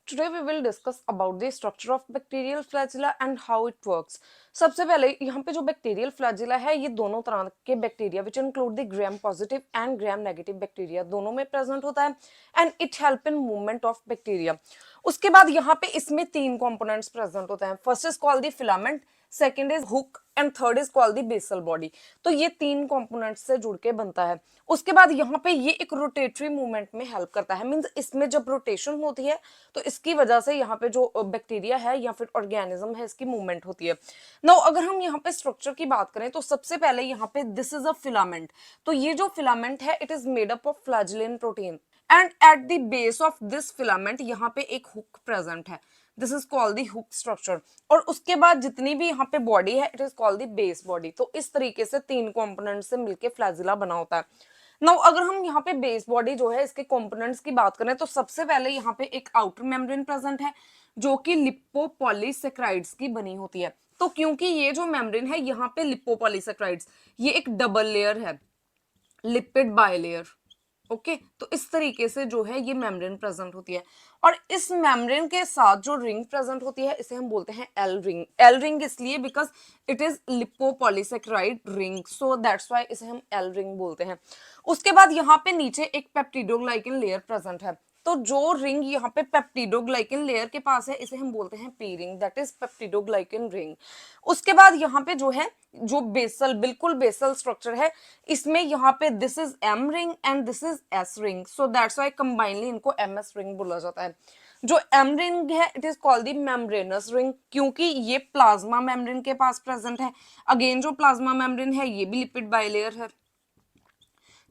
today we will discuss about the structure of bacterial flagella and how it works. सबसे पहले यहाँ पे जो बैक्टीरियल फ्लैजिला है ये दोनों तरह के bacteria which include the gram positive and gram negative bacteria दोनों में प्रेजेंट होता है and it help in movement of bacteria. उसके बाद यहाँ पे इसमें तीन कंपोनेंट्स प्रेजेंट होते हैं। First is called the filament, second is hook and third is called the basal body. तो ये तीन कंपोनेंट्स से जुड़ के बनता है। उसके बाद यहाँ पे ये एक रोटेटरी मूवमेंट में हेल्प करता है, मींस इसमें जब रोटेशन होती है तो इसकी वजह से यहाँ पे जो बैक्टीरिया है या फिर ऑर्गेनिज्म है इसकी मूवमेंट होती है। नाउ अगर हम यहाँ पे स्ट्रक्चर की बात करें तो सबसे पहले यहाँ पे दिस इज अ फिलामेंट। तो ये जो फिलामेंट है it is made up of flagellin protein and at the base of this filament यहाँ पे एक हुक प्रेजेंट है। This is called the hook structure. और उसके बाद जितनी भी यहाँ पे बॉडी है it is called the base body. तो इस तरीके से तीन कंपोनेंट से मिलके फ्लैजिला बना होता है। नाउ अगर हम यहाँ पे बेस बॉडी जो है इसके कंपोनेंट्स की बात करें तो सबसे पहले यहाँ पे एक आउटर मेम्ब्रेन प्रेजेंट है जो कि लिपोपॉलीसेक्राइड्स की बनी होती है। तो क्योंकि ये जो मेम्ब्रेन है यहाँ पे लिपोपॉलीसेक्राइड्स ये एक डबल लेयर है, लिपिड बायलेयर। ओके तो इस तरीके से जो है ये मेम्ब्रेन प्रेजेंट होती है और इस मेम्ब्रेन के साथ जो रिंग प्रेजेंट होती है इसे हम बोलते हैं एल रिंग। एल रिंग इसलिए because it is lipopolysaccharide ring, so that's why इसे हम एल रिंग बोलते हैं। उसके बाद यहाँ पे नीचे एक पेप्टिडोग्लाइकन लेयर प्रेजेंट है। तो जो रिंग यहाँ पे पेप्टिडोग्लाइकन लेयर के पास है इसे हम बोलते हैं P ring, that is peptidoglycan ring. उसके बाद यहाँ पे जो है जो बेसल बिल्कुल बेसल स्ट्रक्चर है इसमें यहाँ पे this is M ring and this is S ring, so that's why combinedly इनको एम एस रिंग बोला जाता है। जो एम रिंग है it is called the membranous ring क्योंकि ये प्लाज्मा मेम्ब्रेन के पास प्रेजेंट है। अगेन जो प्लाज्मा मेम्ब्रेन है ये भी लिपिड बाइलेयर है।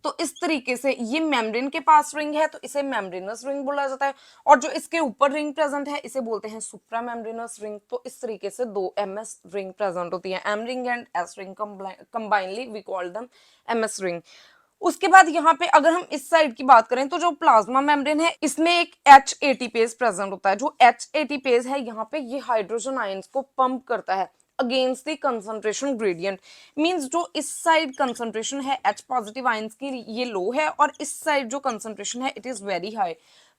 तो इस तरीके से ये मेम्ब्रेन के पास रिंग है तो इसे मेम्ब्रेनस रिंग बोला जाता है और जो इसके ऊपर रिंग प्रेजेंट है इसे बोलते हैं सुप्रा मेम्ब्रेनस रिंग। तो इस तरीके से दो एमएस रिंग प्रेजेंट होती है, M ring and S ring combinedly we call them MS ring. उसके बाद यहाँ पे अगर हम इस साइड की बात करें तो जो प्लाज्मा मेम्ब्रेन है इसमें एक एच एटीपेज प्रेजेंट होता है। जो एच एटीपेज है यहाँ पे ये हाइड्रोजन आयंस को पंप करता है against the concentration gradient. Means जो इस साइड कंसंट्रेशन है एच पॉजिटिव आयंस की ये लो है और इस साइड जो कंसंट्रेशन है इट इज वेरी हाई।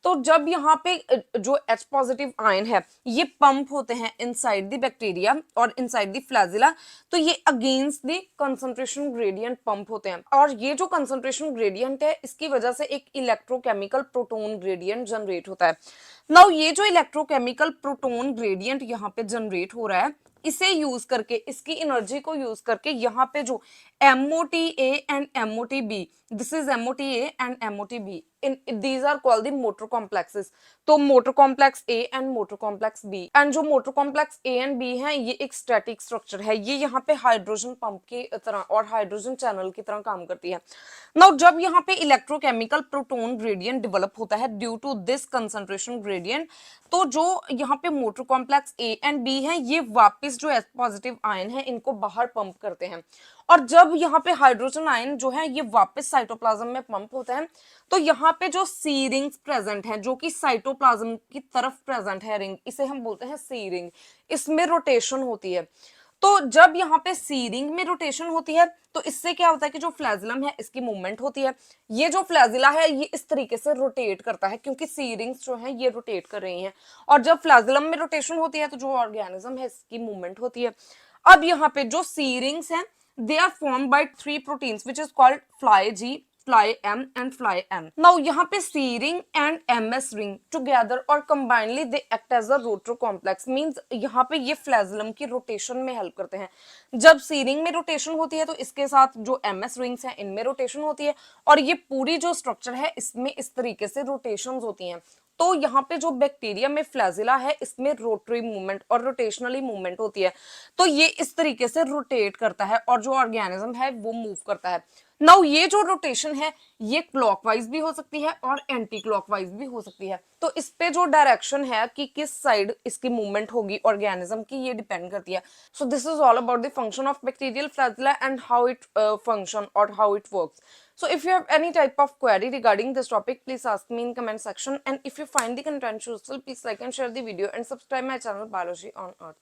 तो जब यहाँ पे जो एच पॉजिटिव आयन है ये पंप होते हैं इनसाइड द बैक्टीरिया और इनसाइड द फ्लैजिला तो ये against the concentration gradient pump होते हैं और ये जो कंसंट्रेशन ग्रेडियंट है इसकी वजह से एक इलेक्ट्रोकेमिकल प्रोटोन ग्रेडियंट जनरेट होता है। नाउ ये जो इलेक्ट्रोकेमिकल प्रोटोन ग्रेडियंट यहाँ पे जनरेट हो रहा है इसे यूज करके इसकी एनर्जी को यूज करके यहाँ पे जो MOTA and MOTB, this is MOTA and MOTB, these are called the motor complexes। तो motor complex A and motor complex B and जो motor complex A and B है ये एक स्टैटिक स्ट्रक्चर है। ये यहाँ पे हाइड्रोजन पंप की तरह और हाइड्रोजन चैनल की तरह काम करती है। नाउ जब यहाँ पे इलेक्ट्रोकेमिकल प्रोटोन ग्रेडियंट डेवलप होता है due to this concentration gradient तो जो यहाँ पे motor complex A and B है ये वापस जो एच पॉजिटिव आयन है इनको बाहर पंप करते हैं और जब यहाँ पे हाइड्रोजन आयन जो है ये वापस साइटोप्लाज्म में पंप होता है तो यहाँ पे जो सी रिंग्स प्रेजेंट है जो कि साइटोप्लाज्म की तरफ प्रेजेंट है रिंग इसे हम बोलते हैं सी रिंग। इसमें रोटेशन होती है। तो जब यहाँ पे सी रिंग में रोटेशन होती है तो इससे क्या होता है कि जो फ्लैजिलम है इसकी मूवमेंट होती है। ये जो फ्लैजिला है ये इस तरीके से रोटेट करता है क्योंकि सी रिंग्स जो है ये रोटेट कर रही हैं और जब फ्लैजिलम में रोटेशन होती है तो जो ऑर्गेनिज्म है इसकी मूवमेंट होती है। अब यहाँ पे जो सी रिंग्स हैं they are formed by three proteins which is called fly G, fly M and fly M। Now यहाँ पे C ring and MS ring together or combinedly they act as a rotor complex, means यहाँ पे ये flagellum की rotation में help करते हैं। जब C ring में रोटेशन होती है तो इसके साथ जो MS rings हैं इनमें रोटेशन होती है और ये पूरी जो स्ट्रक्चर है इसमें इस तरीके से रोटेशंस होती हैं। तो यहाँ पे जो बैक्टीरिया में फ्लैजिला है इसमें रोटरी मूवमेंट और रोटेशनली मूवमेंट होती है। तो ये इस तरीके से रोटेट करता है और जो ऑर्गेनिज्म है वो मूव करता है। नाउ ये जो रोटेशन है ये क्लॉकवाइज भी हो सकती है और एंटी क्लॉकवाइज भी हो सकती है। तो इस पे जो डायरेक्शन है कि किस साइड इसकी मूवमेंट होगी ऑर्गेनिज्म की ये डिपेंड करती है। So this is all about the function of bacterial flagella and how it function or how it works. So if you have any type of query regarding this topic, please ask me in comment section, and if you find the content useful, please like and share the video and subscribe my channel Biology on Earth.